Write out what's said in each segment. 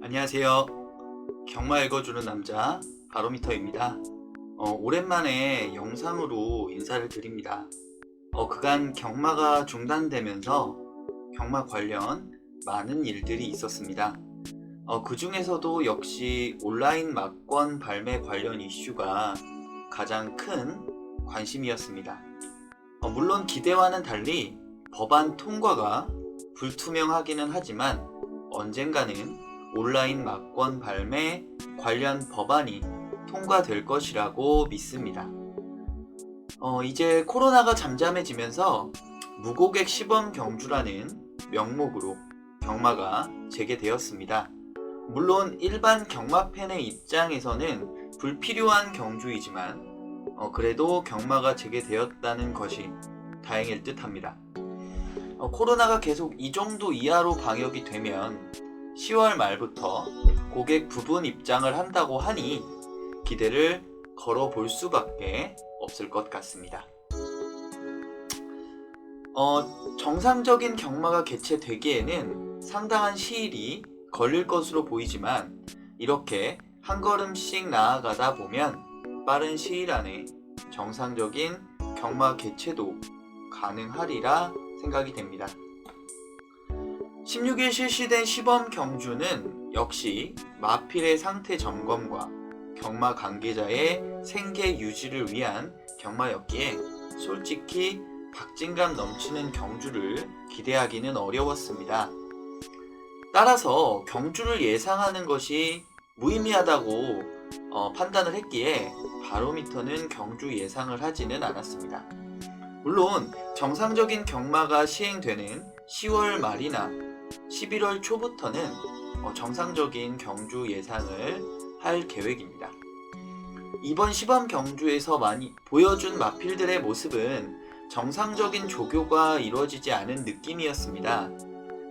안녕하세요. 경마 읽어주는 남자 바로미터입니다. 오랜만에 영상으로 인사를 드립니다. 그간 경마가 중단되면서 경마 관련 많은 일들이 있었습니다. 그 중에서도 역시 온라인 막권 발매 관련 이슈가 가장 큰 관심이었습니다. 물론 기대와는 달리 법안 통과가 불투명하기는 하지만 언젠가는 온라인 막권 발매 관련 법안이 통과될 것이라고 믿습니다. 이제 코로나가 잠잠해지면서 무고객 시범 경주라는 명목으로 경마가 재개되었습니다. 물론 일반 경마팬의 입장에서는 불필요한 경주이지만 그래도 경마가 재개되었다는 것이 다행일 듯합니다. 코로나가 계속 이 정도 이하로 방역이 되면 10월 말부터 고객 부분 입장을 한다고 하니 기대를 걸어볼 수밖에 없을 것 같습니다. 정상적인 경마가 개최되기에는 상당한 시일이 걸릴 것으로 보이지만 이렇게 한 걸음씩 나아가다 보면 빠른 시일 안에 정상적인 경마 개최도 가능하리라 생각이 됩니다. 16일 실시된 시범 경주는 역시 마필의 상태 점검과 경마 관계자의 생계 유지를 위한 경마였기에 솔직히 박진감 넘치는 경주를 기대하기는 어려웠습니다. 따라서 경주를 예상하는 것이 무의미하다고 판단을 했기에 바로미터는 경주 예상을 하지는 않았습니다. 물론 정상적인 경마가 시행되는 10월 말이나 11월 초부터는 정상적인 경주 예상을 할 계획입니다. 이번 시범 경주에서 많이 보여준 마필들의 모습은 정상적인 조교가 이루어지지 않은 느낌이었습니다.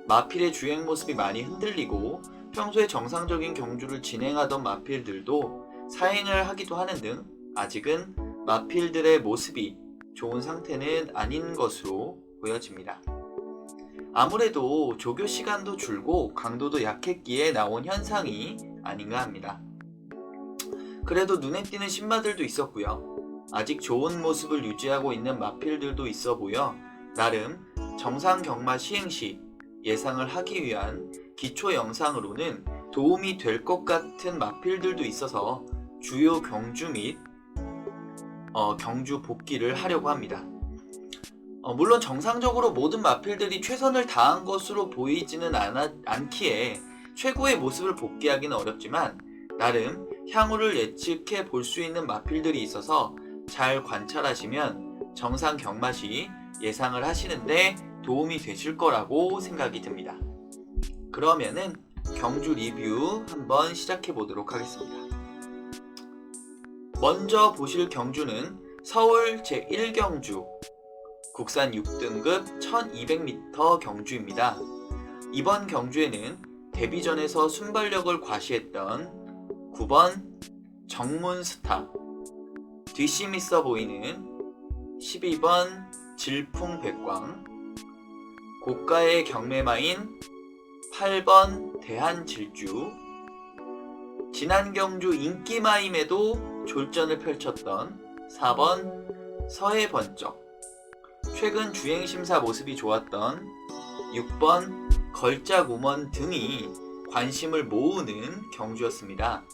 마필의 주행 모습이 많이 흔들리고 평소에 정상적인 경주를 진행하던 마필들도 사행을 하기도 하는 등 아직은 마필들의 모습이 좋은 상태는 아닌 것으로 보여집니다. 아무래도 조교 시간도 줄고 강도도 약했기에 나온 현상이 아닌가 합니다. 그래도 눈에 띄는 신마들도 있었고요. 아직 좋은 모습을 유지하고 있는 마필들도 있어 보여 나름 정상 경마 시행 시 예상을 하기 위한 기초 영상으로는 도움이 될 것 같은 마필들도 있어서 주요 경주 및 경주 복귀를 하려고 합니다. 물론 정상적으로 모든 마필들이 최선을 다한 것으로 보이지는 않기에 최고의 모습을 복귀하기는 어렵지만 나름 향후를 예측해 볼 수 있는 마필들이 있어서 잘 관찰하시면 정상 경마 시 예상을 하시는데 도움이 되실 거라고 생각이 듭니다. 그러면은 경주 리뷰 한번 시작해 보도록 하겠습니다. 먼저 보실 경주는 서울 제1경주 국산 6등급 1200m 경주입니다. 이번 경주에는 데뷔전에서 순발력을 과시했던 9번 정문스타, 뒷심 있어 보이는 12번 질풍백광, 고가의 경매마인 8번 대한질주, 지난 경주 인기마임에도 졸전을 펼쳤던 4번 서해번쩍, 최근 주행심사 모습이 좋았던 6번 걸작우먼 등이 관심을 모으는 경주였습니다.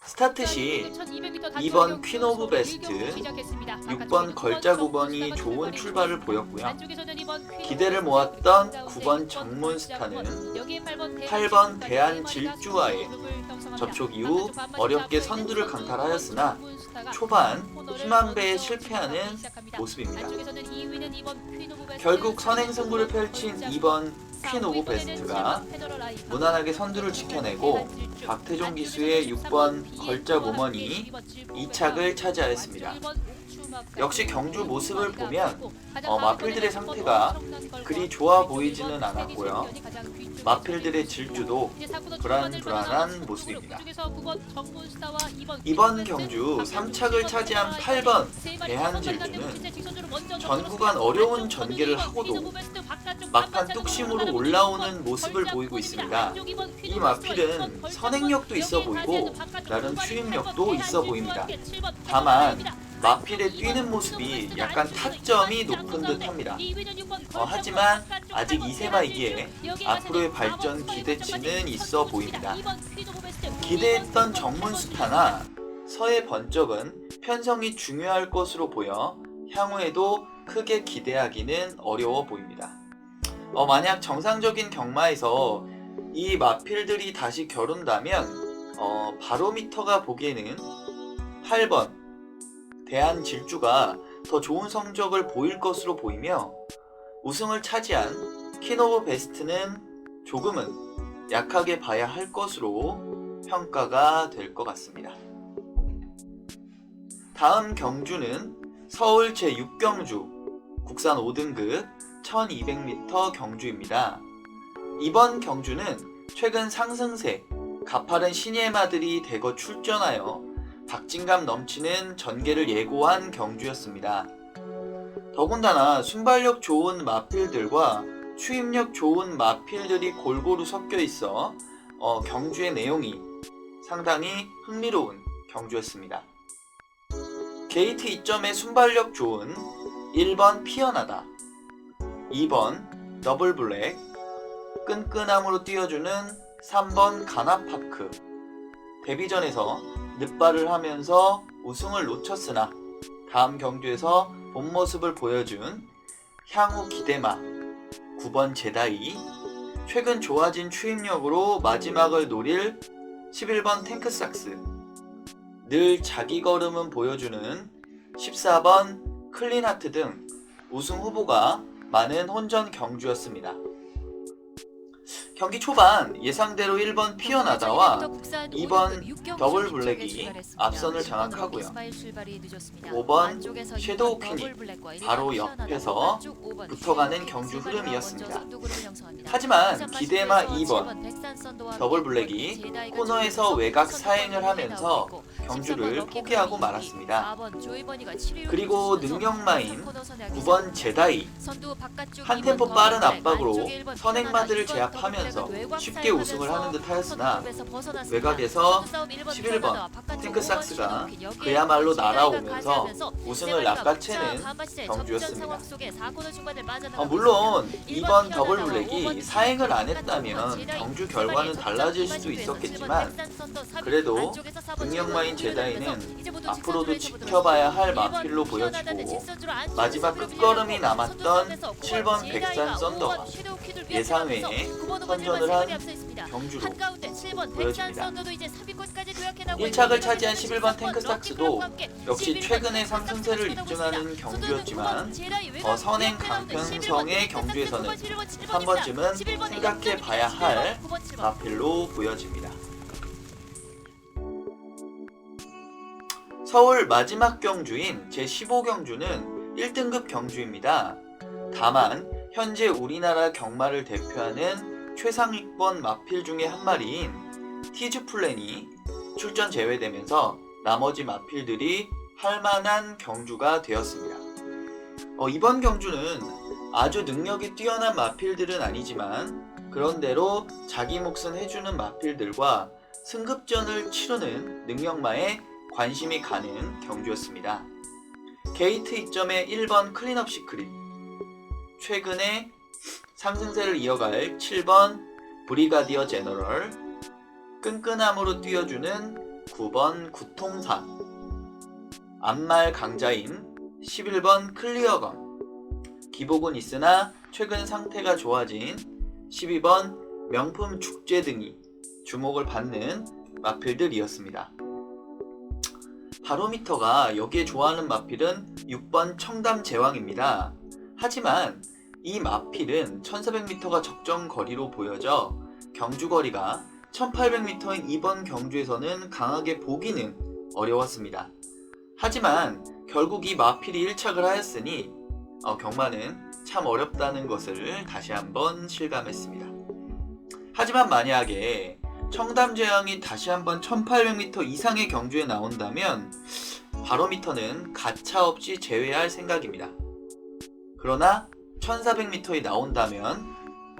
스타트 시 2번 퀸 오브 베스트, 6번 걸작우먼이 좋은 출발을 보였고요. 기대를 모았던 9번 정문스타는 8번 대한질주와의 접촉 이후 어렵게 선두를 강탈하였으나 초반 힘한배에 실패하는 모습입니다. 결국 선행승부를 펼친 2번 퀸 오브 베스트가 무난하게 선두를 지켜내고 박태종 기수의 6번 걸작우먼이 2착을 차지하였습니다. 역시 경주 모습을 보면 마필들의 상태가 그리 좋아 보이지는 않았고요. 마필들의 질주도 불안불안한 모습입니다. 이번 경주 3착을 차지한 8번 대한질주는 전 구간 어려운 전개를 하고도 막판 뚝심으로 올라오는 모습을 보이고 있습니다. 이 마필은 선행력도 있어 보이고 나름 추임력도 있어 보입니다. 다만 마필의 뛰는 모습이 약간 타점이 높은 듯 합니다. 하지만 아직 2세마이기에 앞으로의 발전 기대치는 있어 보입니다. 기대했던 정문수타나 서의 번쩍은 편성이 중요할 것으로 보여 향후에도 크게 기대하기는 어려워 보입니다. 만약 정상적인 경마에서 이 마필들이 다시 겨룬다면 바로미터가 보기에는 8번 대한질주가 더 좋은 성적을 보일 것으로 보이며 우승을 차지한 퀸 오브 베스트는 조금은 약하게 봐야 할 것으로 평가가 될 것 같습니다. 다음 경주는 서울 제6경주 국산 5등급 1200m 경주입니다. 이번 경주는 최근 상승세 가파른 신예마들이 대거 출전하여 박진감 넘치는 전개를 예고한 경주였습니다. 더군다나 순발력 좋은 마필들과 추임력 좋은 마필들이 골고루 섞여 있어 경주의 내용이 상당히 흥미로운 경주였습니다. 게이트 2점의 순발력 좋은 1번 피어나다, 2번 더블블랙, 끈끈함으로 띄워주는 3번 가나파크, 데뷔전에서 늦발을 하면서 우승을 놓쳤으나 다음 경주에서 본 모습을 보여준 향후 기대마 9번 제다이, 최근 좋아진 추임력으로 마지막을 노릴 11번 탱크삭스, 늘 자기 걸음은 보여주는 14번 클린하트 등 우승 후보가 많은 혼전 경주였습니다. 경기 초반 예상대로 1번 피어나다와 2번 더블블랙이 앞선을 장악하고요. 5번 섀도우 퀸이 바로 옆에서 붙어가는 경주 흐름이었습니다. 하지만 기대마 2번 더블블랙이 코너에서 외곽 사행을 하면서 경주를 포기하고 말았습니다. 그리고 능력마인 9번 제다이 한 템포 빠른 압박으로 선행마들을 제압하면서 쉽게 우승을 하는 듯 하였으나 외곽에서 11번 탱크삭스가 그야말로 날아오면서 우승을 낚아채는 경주였습니다. 물론 2번 더블블랙이 사행을 안 했다면 경주 결과는 달라질 수도 있었겠지만 그래도 능력마인 제다이는 앞으로도 지켜봐야 할 마필로 보여지고 마지막 끝걸음이 남았던 7번 백산 썬더가 예상외에 선전을 한 경주로 보여집니다. 1착을 차지한 11번 탱크삭스도 역시 최근의 상승세를 입증하는 경주였지만 선행 강평성의 경주에서는 한 번쯤은 생각해 봐야 할 마필로 보여집니다. 서울 마지막 경주인 제15경주는 1등급 경주입니다. 다만 현재 우리나라 경마를 대표하는 최상위권 마필 중에 한 마리인 티즈플랜이 출전 제외되면서 나머지 마필들이 할만한 경주가 되었습니다. 이번 경주는 아주 능력이 뛰어난 마필들은 아니지만 그런대로 자기 몫은 해주는 마필들과 승급전을 치르는 능력마에 관심이 가는 경주였습니다. 게이트 2점의 1번 클린업 시크릿, 최근에 상승세를 이어갈 7번 브리가디어 제너럴, 끈끈함으로 띄워주는 9번 구통사, 앞말 강자인 11번 클리어건, 기복은 있으나 최근 상태가 좋아진 12번 명품 축제 등이 주목을 받는 마필들이었습니다. 바로미터가 여기에 좋아하는 마필은 6번 청담 제왕입니다. 하지만 이 마필은 1400m가 적정 거리로 보여져 경주 거리가 1800m인 이번 경주에서는 강하게 보기는 어려웠습니다. 하지만 결국 이 마필이 1착을 하였으니 경마는 참 어렵다는 것을 다시 한번 실감했습니다. 하지만 만약에 청담제왕이 다시 한번 1800m 이상의 경주에 나온다면 바로미터는 가차없이 제외할 생각입니다. 그러나 1400m에 나온다면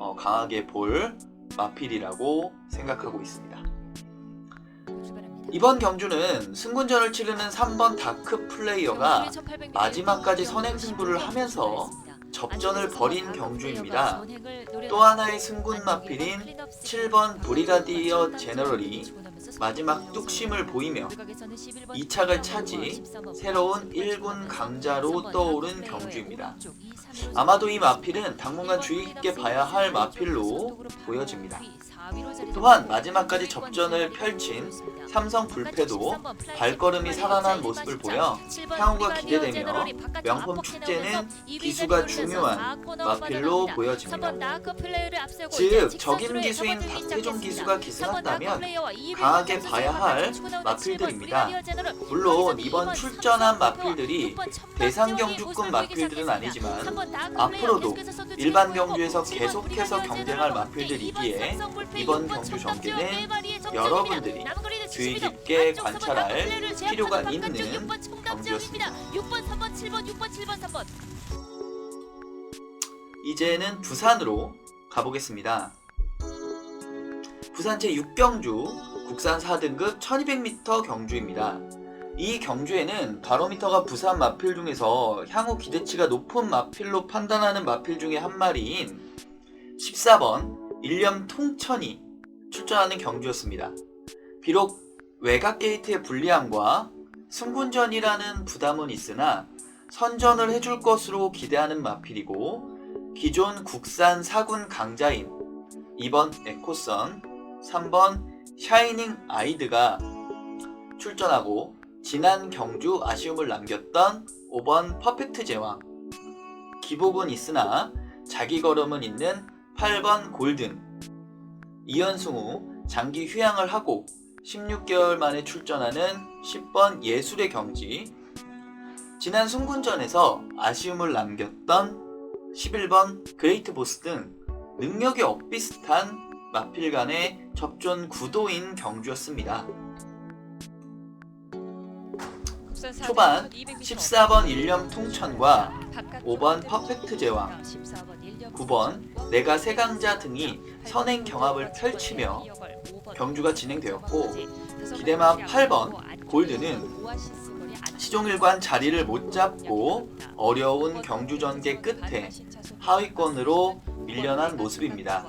강하게 볼 마필이라고 생각하고 있습니다. 이번 경주는 승군전을 치르는 3번 다크 플레이어가 마지막까지 선행승부를 하면서 접전을 벌인 경주입니다. 또 하나의 승군 마필인 7번 브리가디어 제너럴이 마지막 뚝심을 보이며 2착을 차지 새로운 1군 강자로 떠오른 경주입니다. 아마도 이 마필은 당분간 주의 깊게 봐야 할 마필로 보여집니다. 또한 마지막까지 접전을 펼친 삼성 불패도 발걸음이 살아난 모습을 보여 향후가 기대되며 명품 축제는 기수가 중요한 마필로 보여집니다. 즉 적임 기수인 박태종 기수가 기승한다면 강하게 봐야 할 마필들입니다. 물론 이번 출전한 마필들이 대상 경주급 마필들은 아니지만 앞으로도 일반 경주에서 계속해서 경쟁할 마필들이기에 이번 경주 전개는 여러분들이 주의 깊게 관찰할 필요가 있는 경주였습니다. 이제는 부산으로 가보겠습니다. 부산 제6경주 국산 4등급 1200m 경주입니다. 이 경주에는 바로미터가 부산 마필 중에서 향후 기대치가 높은 마필로 판단하는 마필 중에 한 마리인 14번 일념 통천이 출전하는 경주였습니다. 비록 외곽 게이트의 불리함과 승군전이라는 부담은 있으나 선전을 해줄 것으로 기대하는 마필이고 기존 국산 4군 강자인 2번 에코선, 3번 샤이닝 아이드가 출전하고 지난 경주 아쉬움을 남겼던 5번 퍼펙트 제왕, 기복은 있으나 자기 걸음은 있는 8번 골든, 이연승 후 장기 휴양을 하고 16개월 만에 출전하는 10번 예술의 경지, 지난 승군전에서 아쉬움을 남겼던 11번 그레이트 보스 등 능력이 엇비슷한 마필 간의 접전 구도인 경주였습니다. 초반 14번 일념 통천과 5번 퍼펙트 제왕, 9번 내가 세강자 등이 선행 경합을 펼치며 경주가 진행되었고 기대마 8번 골드는 시종일관 자리를 못 잡고 어려운 경주 전개 끝에 하위권으로 밀려난 모습입니다.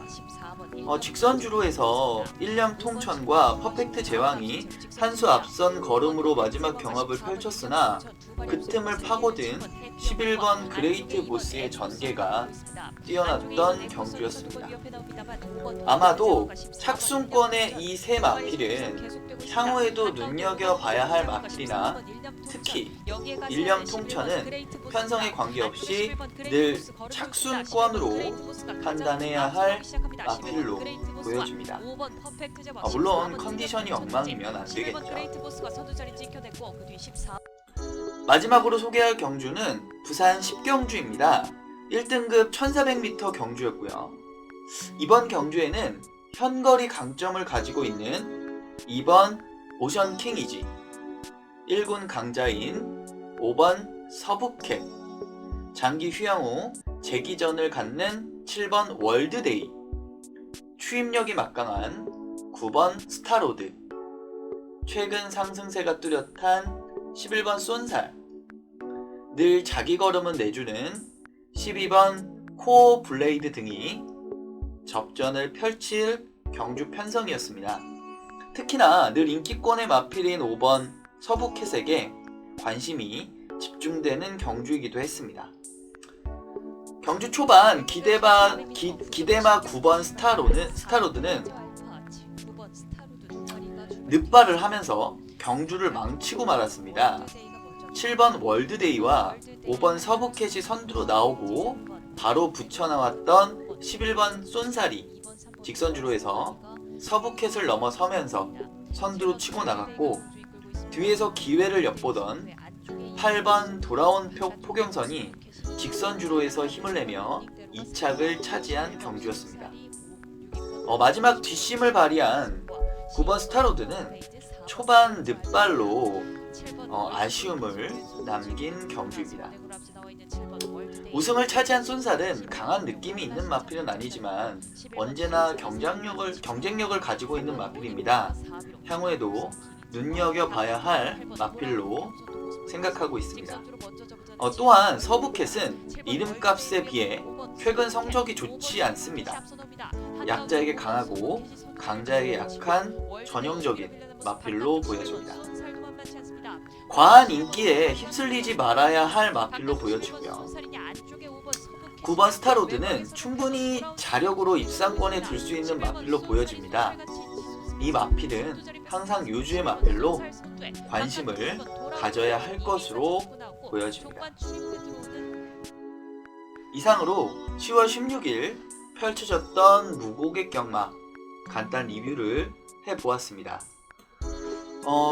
직선주로에서 일념 통천과 퍼펙트 제왕이 한 수 앞선 걸음으로 마지막 경합을 펼쳤으나 그 틈을 파고든 11번 그레이트 보스의 전개가 뛰어났던 경주였습니다. 아마도 착순권의 이 세 마필은 향후에도 눈여겨봐야 할 마필이나 특히 일념 통천은 편성에 관계없이 늘 착순권으로 판단해야 할 마필로 보여집니다. 물론 컨디션이 엉망이면 안 되겠죠. 마지막으로 소개할 경주는 부산 10경주입니다. 1등급 1400m 경주였고요. 이번 경주에는 현거리 강점을 가지고 있는 2번 오션킹이지, 1군 강자인 5번 서부캣, 장기 휴양 후 재기전을 갖는 7번 월드데이, 추임력이 막강한 9번 스타로드, 최근 상승세가 뚜렷한 11번 쏜살, 늘 자기 걸음은 내주는 12번 코어 블레이드 등이 접전을 펼칠 경주 편성이었습니다. 특히나 늘 인기권의 마필인 5번 서부캣에게 관심이 집중되는 경주이기도 했습니다. 경주 초반 기대마 9번 스타로드는 늑발을 하면서 경주를 망치고 말았습니다. 7번 월드데이와 5번 서부캣이 선두로 나오고 바로 붙여나왔던 11번 쏜살이 직선주로에서 서부캣을 넘어서면서 선두로 치고 나갔고 뒤에서 기회를 엿보던 8번 돌아온 포경선이 직선주로에서 힘을 내며 2착을 차지한 경주였습니다. 마지막 뒷심을 발휘한 9번 스타로드는 초반 늑발로 아쉬움을 남긴 경주입니다. 우승을 차지한 쏜살은 강한 느낌이 있는 마필은 아니지만 언제나 경쟁력을 가지고 있는 마필입니다. 향후에도 눈여겨봐야 할 마필로 생각하고 있습니다. 또한 서부캣은 이름값에 비해 최근 성적이 좋지 않습니다. 약자에게 강하고 강자에게 약한 전형적인 마필로 보여집니다. 과한 인기에 휩쓸리지 말아야 할 마필로 보여지고요. 9번 스타로드는 충분히 자력으로 입상권에 들 수 있는 마필로 보여집니다. 이 마필은 항상 요주의 마필로 관심을 가져야 할 것으로 보여집니다. 이상으로 10월 16일 펼쳐졌던 무고객 경마 간단 리뷰를 해보았습니다.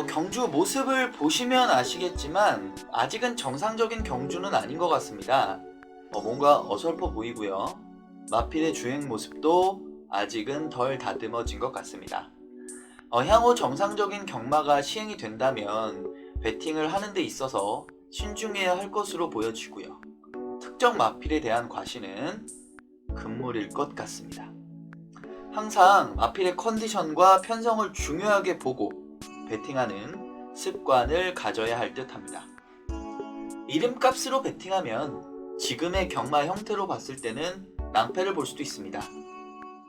경주 모습을 보시면 아시겠지만 아직은 정상적인 경주는 아닌 것 같습니다. 뭔가 어설퍼 보이고요. 마필의 주행 모습도 아직은 덜 다듬어진 것 같습니다. 향후 정상적인 경마가 시행이 된다면 배팅을 하는 데 있어서 신중해야 할 것으로 보여지고요. 특정 마필에 대한 과시는 금물일 것 같습니다. 항상 마필의 컨디션과 편성을 중요하게 보고 배팅하는 습관을 가져야 할 듯 합니다. 이름값으로 배팅하면 지금의 경마 형태로 봤을 때는 낭패를 볼 수도 있습니다.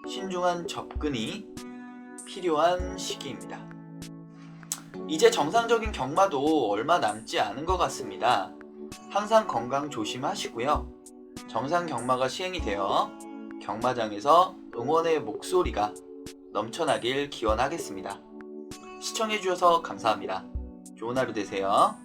신중한 접근이 필요한 시기입니다. 이제 정상적인 경마도 얼마 남지 않은 것 같습니다. 항상 건강 조심하시고요. 정상 경마가 시행이 되어 경마장에서 응원의 목소리가 넘쳐나길 기원하겠습니다. 시청해주셔서 감사합니다. 좋은 하루 되세요.